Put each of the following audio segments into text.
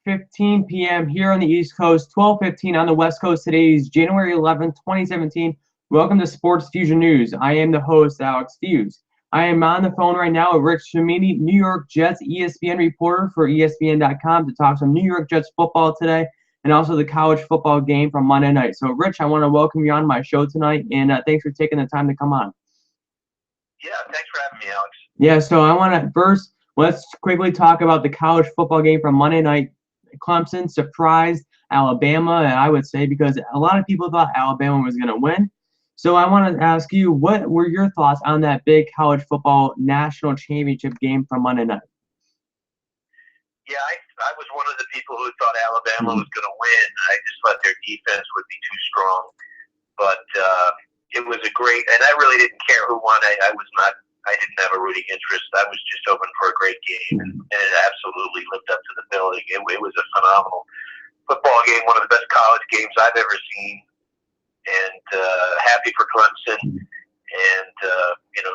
6:15 p.m. here on the East Coast, 12:15 on the West Coast. Today is January 11th, 2017. Welcome to Sports Fusion News. I am the host, Alex Feuz. I am on the phone right now with Rick Cimini, New York Jets ESPN reporter for ESPN.com, to talk some New York Jets football today and also the college football game from Monday night. So, Rich, I want to welcome you on my show tonight, and thanks for taking the time to come on. Yeah, thanks for having me, Alex. Yeah, so I want to first, let's quickly talk about the college football game from Monday night. Clemson surprised Alabama, and I would say because a lot of people thought Alabama was going to win. So I want to ask you, what were your thoughts on that big college football national championship game from Monday night? Yeah, I was one of the people who thought Alabama was going to win. I just thought their defense would be too strong. But it was a great, and I really didn't care who won. I didn't have a rooting interest. I was just hoping for a great game, and it absolutely lived up to the billing. It was a phenomenal football game, one of the best college games I've ever seen, and happy for Clemson. And,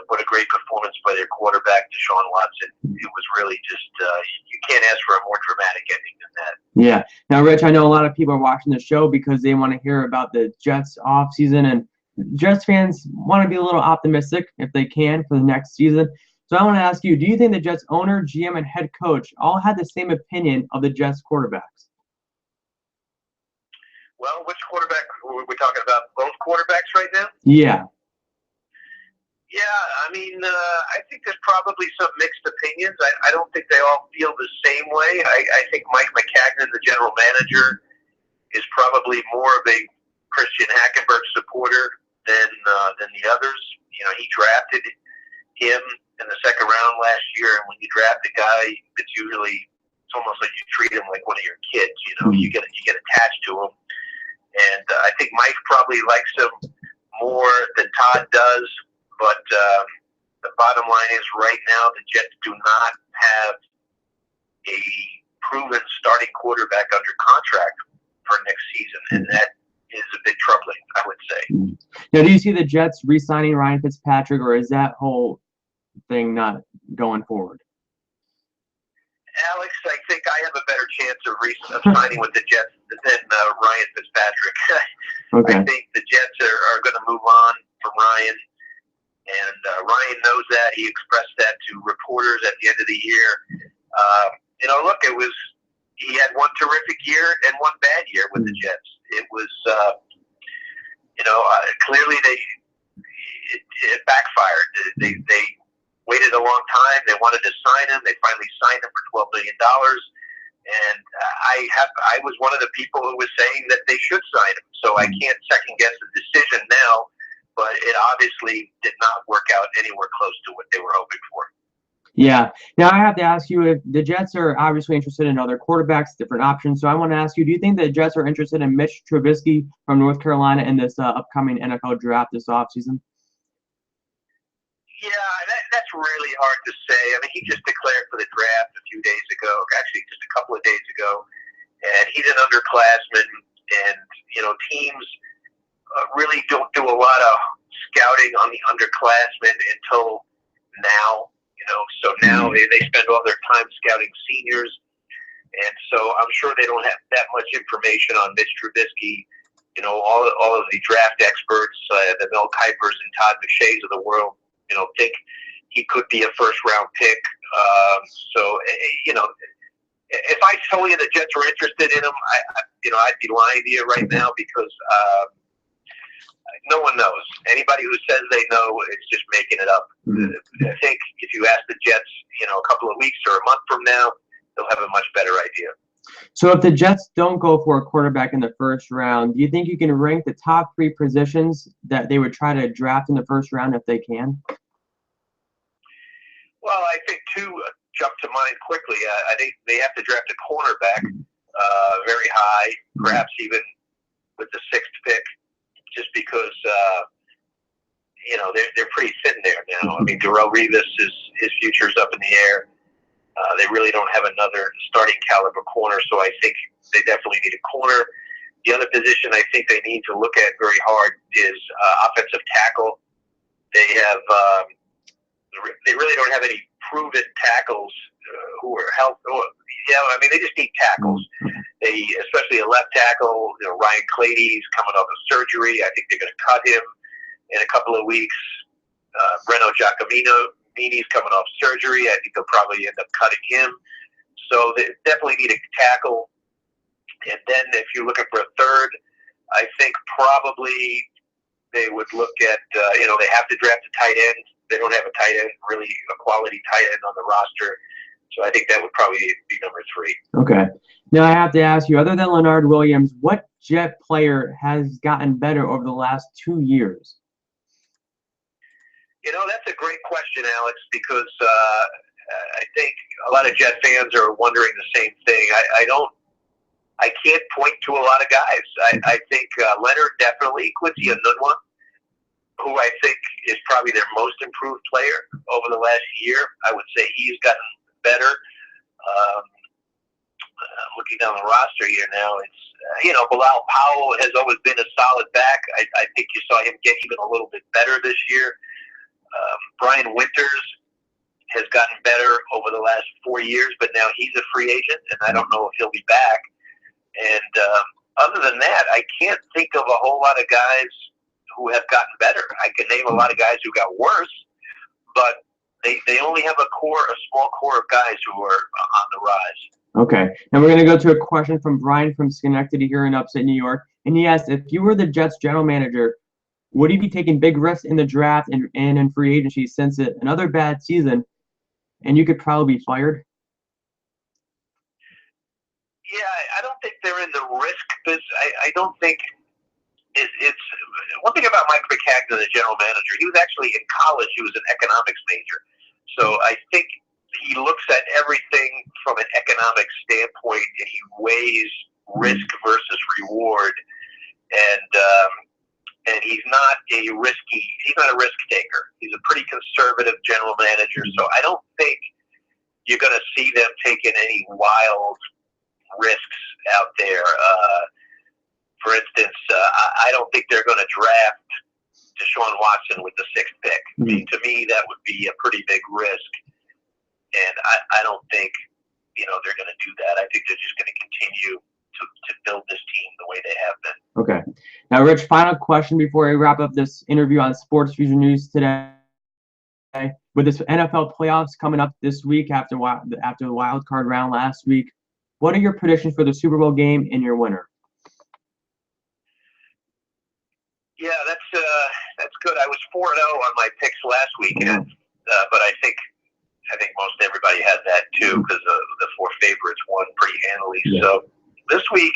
what a great performance by their quarterback, Deshaun Watson. It was really just, you can't ask for a more dramatic ending than that. Yeah. Now, Rich, I know a lot of people are watching the show because they want to hear about the Jets offseason, and Jets fans want to be a little optimistic if they can for the next season. So I want to ask you, do you think the Jets owner, GM, and head coach all had the same opinion of the Jets quarterbacks? Well, which quarterback? We're talking about both quarterbacks right now? Yeah. Yeah, I think there's probably some mixed opinions. I don't think they all feel the same way. I think Mike McCagnon, the general manager, is probably more of a Christian Hackenberg supporter than the others. He drafted him in the second round last year, and when you draft a guy, it's almost like you treat him like one of your kids. You get attached to him, and I think Mike probably likes him more than Todd does. But the bottom line is, right now, the Jets do not have a proven starting quarterback under contract for next season, and that is a bit troubling, I would say. Now, do you see the Jets re-signing Ryan Fitzpatrick, or is that whole thing not going forward? Alex, I think I have a better chance of signing with the Jets than Ryan Fitzpatrick. Okay. I think the Jets are going to move on from Ryan. And Ryan knows that. He expressed that to reporters at the end of the year. Look, he had one terrific year and one bad year with the Jets. It was, clearly it backfired. They waited a long time. They wanted to sign him. They finally signed him for $12 million. And I was one of the people who was saying that they should sign him. So I can't second guess the decision now. But it obviously did not work out anywhere close to what they were hoping for. Yeah. Now, I have to ask you, if the Jets are obviously interested in other quarterbacks, different options. So I want to ask you, do you think the Jets are interested in Mitch Trubisky from North Carolina in this upcoming NFL draft this offseason? Yeah, that's really hard to say. He just declared for the draft a few days ago, actually just a couple of days ago. And he's an underclassman, and, teams really don't do a lot of scouting on the underclassmen until now, so now they spend all their time scouting seniors, and so I'm sure they don't have that much information on Mitch Trubisky. All of the draft experts, the Mel Kipers and Todd McShays of the world, think he could be a first-round pick. If I told you the Jets were interested in him, I'd be lying to you right now because no one knows. Anybody who says they know is just making it up. I think if you ask the Jets, a couple of weeks or a month from now, they'll have a much better idea. So if the Jets don't go for a quarterback in the first round, do you think you can rank the top three positions that they would try to draft in the first round if they can? Well, I think two jump to mind quickly. I think they have to draft a cornerback very high, perhaps even with the sixth pick. Just because, they're pretty thin there now. Darrelle Revis, his future's up in the air. They really don't have another starting caliber corner, so I think they definitely need a corner. The other position I think they need to look at very hard is offensive tackle. They really don't have any proven tackles who are healthy. Yeah, I mean, they just need tackles. They, especially a left tackle, Ryan Clady's coming off of surgery. I think they're going to cut him in a couple of weeks. Breno Giacomini's coming off surgery. I think they'll probably end up cutting him. So they definitely need a tackle. And then if you're looking for a third, I think probably they would look at, they have to draft a tight end. They don't have a tight end, really a quality tight end on the roster. So I think that would probably be number 3. Okay. Now I have to ask you, other than Leonard Williams, what Jet player has gotten better over the last 2 years? That's a great question, Alex, because I think a lot of Jet fans are wondering the same thing. I can't point to a lot of guys. I think Leonard definitely, Quincy Enunwa, who I think is probably their most improved player over the last year. I would say he's gotten better. Looking down the roster here now, it's, Bilal Powell has always been a solid back. I think you saw him get even a little bit better this year. Brian Winters has gotten better over the last 4 years, but now he's a free agent, and I don't know if he'll be back. And other than that, I can't think of a whole lot of guys who have gotten better. I can name a lot of guys who got worse, but they only have a small core of guys who are on the rise. Okay. Now we're going to go to a question from Brian from Schenectady here in upstate New York. And he asked, if you were the Jets general manager, would you be taking big risks in the draft and in free agency since another bad season and you could probably be fired? Yeah, I don't think they're in the risk business. I don't think it's one thing about Mike McCagnon, the general manager. He was actually in college. He was an economics major. So I think he looks at everything from an economic standpoint, and he weighs risk versus reward. And he's not a risk taker. He's a pretty conservative general manager. So I don't think you're going to see them taking any wild risks out there. For instance, I don't think they're going to draft Deshaun Watson with the 6th pick. I mean, to me, that would be a pretty big risk. And I don't think, they're going to do that. I think they're just going to continue to build this team the way they have been. Okay. Now, Rich, final question before we wrap up this interview on Sports Fusion News today. With this NFL playoffs coming up this week after the wild card round last week, what are your predictions for the Super Bowl game and your winner? Yeah, that's good. I was 4-0 on my picks last weekend, but I think most everybody had that too because the 4 favorites won pretty handily. Yeah. So this week,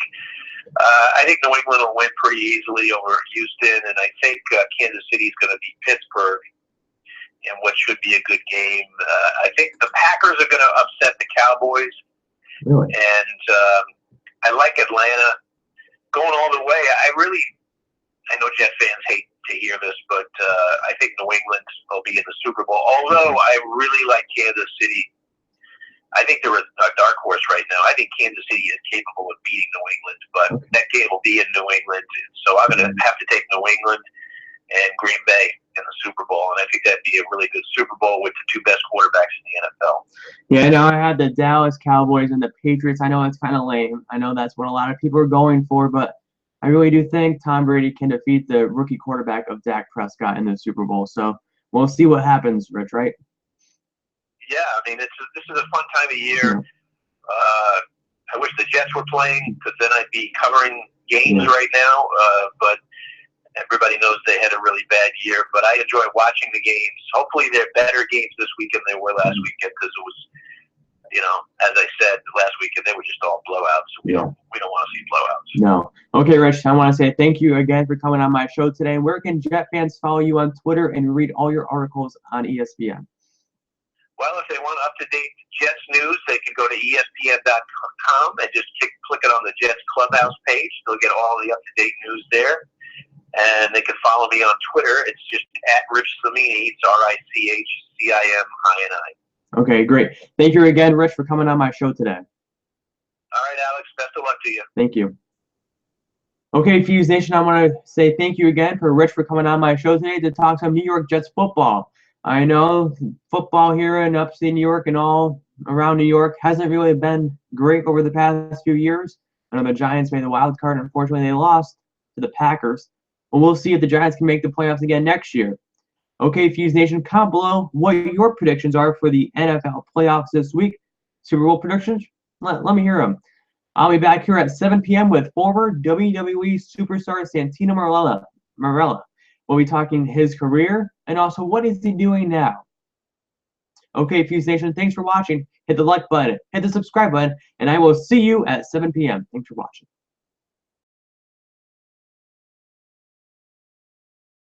I think New England will win pretty easily over Houston, and I think Kansas City is going to beat Pittsburgh in what should be a good game. I think the Packers are going to upset the Cowboys. Really? And I like Atlanta going all the way. I know Jet fans hate to hear this, but I think New England will be in the Super Bowl. Although I really like Kansas City. I think they're a dark horse right now. I think Kansas City is capable of beating New England, but that game will be in New England. So I'm going to have to take New England and Green Bay in the Super Bowl, and I think that'd be a really good Super Bowl with the 2 best quarterbacks in the NFL. Yeah, no, I had the Dallas Cowboys and the Patriots. I know it's kind of lame. I know that's what a lot of people are going for, but I really do think Tom Brady can defeat the rookie quarterback of Dak Prescott in the Super Bowl. So we'll see what happens, Rich, right? Yeah, I mean, this is a fun time of year. I wish the Jets were playing because then I'd be covering games right now, but everybody knows they had a really bad year, but I enjoy watching the games. Hopefully they're better games this weekend than they were last weekend because it was, as I said, last weekend they were just all blowouts. So we don't want to see blowouts. No. Okay, Rich, I want to say thank you again for coming on my show today. Where can Jet fans follow you on Twitter and read all your articles on ESPN? Well, if they want up-to-date Jets news, they can go to ESPN.com and just click it on the Jets Clubhouse page. They'll get all the up-to-date news there. And they can follow me on Twitter. It's just @RichCimini. It's RichCimini. Okay, great. Thank you again, Rich, for coming on my show today. All right, Alex. Best of luck to you. Thank you. Okay, Feuz Nation, I want to say thank you again for Rich for coming on my show today to talk some New York Jets football. I know football here in upstate New York and all around New York hasn't really been great over the past few years. I know the Giants made the wild card. Unfortunately, they lost to the Packers. But we'll see if the Giants can make the playoffs again next year. Okay, Fuse Nation, comment below what your predictions are for the NFL playoffs this week. Super Bowl predictions? Let me hear them. I'll be back here at 7 p.m. with former WWE superstar Santino Marella. We'll be talking his career and also what is he doing now. Okay, Fuse Nation, thanks for watching. Hit the like button, hit the subscribe button, and I will see you at 7 p.m. Thanks for watching.